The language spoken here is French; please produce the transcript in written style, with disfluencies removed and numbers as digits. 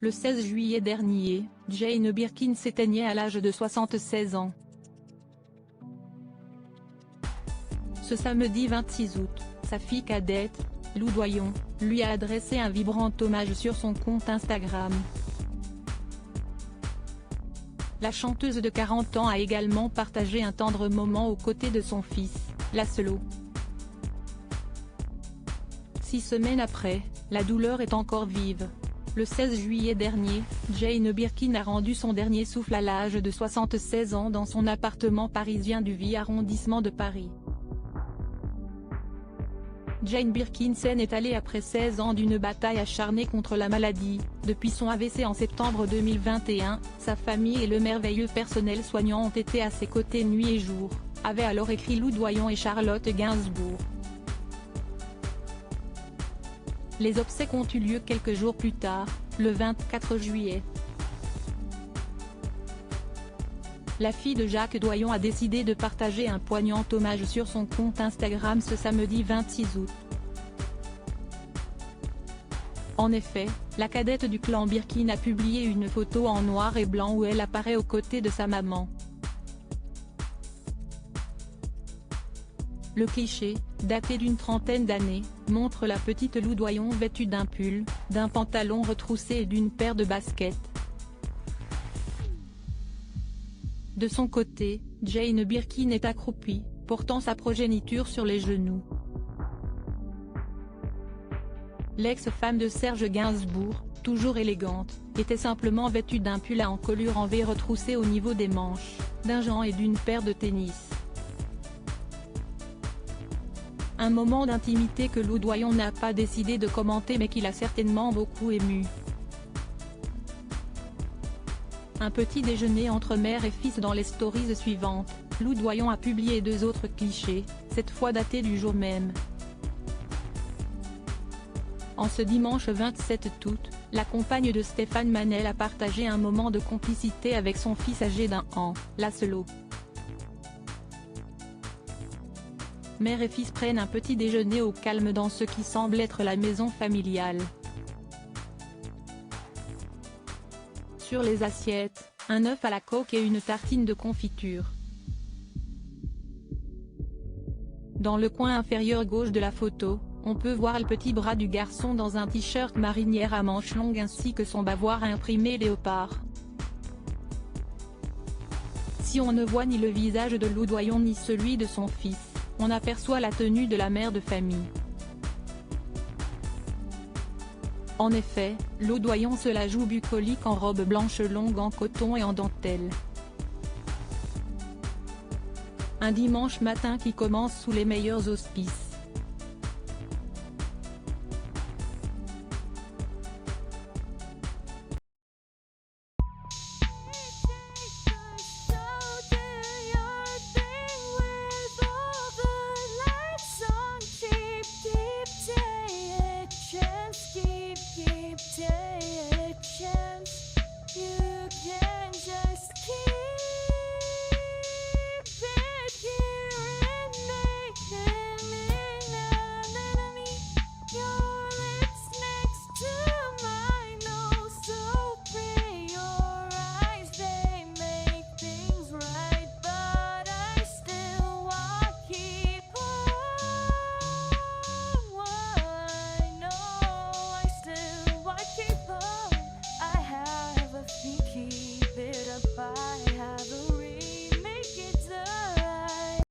Le 16 juillet dernier, Jane Birkin s'éteignait à l'âge de 76 ans. Ce samedi 26 août, sa fille cadette, Lou Doyon, lui a adressé un vibrant hommage sur son compte Instagram. La chanteuse de 40 ans a également partagé un tendre moment aux côtés de son fils, Laszlo. 6 semaines après, la douleur est encore vive. Le 16 juillet dernier, Jane Birkin a rendu son dernier souffle à l'âge de 76 ans dans son appartement parisien du 8 arrondissement de Paris. Jane Birkin s'en est allée après 16 ans d'une bataille acharnée contre la maladie. Depuis son AVC en septembre 2021, sa famille et le merveilleux personnel soignant ont été à ses côtés nuit et jour, avaient alors écrit Lou Doyon et Charlotte Gainsbourg. Les obsèques ont eu lieu quelques jours plus tard, le 24 juillet. La fille de Jacques Doyon a décidé de partager un poignant hommage sur son compte Instagram ce samedi 26 août. En effet, la cadette du clan Birkin a publié une photo en noir et blanc où elle apparaît aux côtés de sa maman. Le cliché, daté d'une trentaine d'années, montre la petite Lou Doyon vêtue d'un pull, d'un pantalon retroussé et d'une paire de baskets. De son côté, Jane Birkin est accroupie, portant sa progéniture sur les genoux. L'ex-femme de Serge Gainsbourg, toujours élégante, était simplement vêtue d'un pull à encolure en V retroussé au niveau des manches, d'un gant et d'une paire de tennis. Un moment d'intimité que Lou Doyon n'a pas décidé de commenter mais qui l'a certainement beaucoup ému. Un petit déjeuner entre mère et fils dans les stories suivantes, Lou Doyon a publié 2 autres clichés, cette fois datés du jour même. En ce dimanche 27 août, la compagne de Stéphane Manel a partagé un moment de complicité avec son fils âgé d'1 an, Laszlo. Mère et fils prennent un petit déjeuner au calme dans ce qui semble être la maison familiale. Sur les assiettes, un œuf à la coque et une tartine de confiture. Dans le coin inférieur gauche de la photo, on peut voir le petit bras du garçon dans un t-shirt marinière à manches longues ainsi que son bavoir imprimé léopard. Si on ne voit ni le visage de Lou Doyon ni celui de son fils, on aperçoit la tenue de la mère de famille. En effet, Lou Doyon se la joue bucolique en robe blanche longue en coton et en dentelle. Un dimanche matin qui commence sous les meilleurs auspices.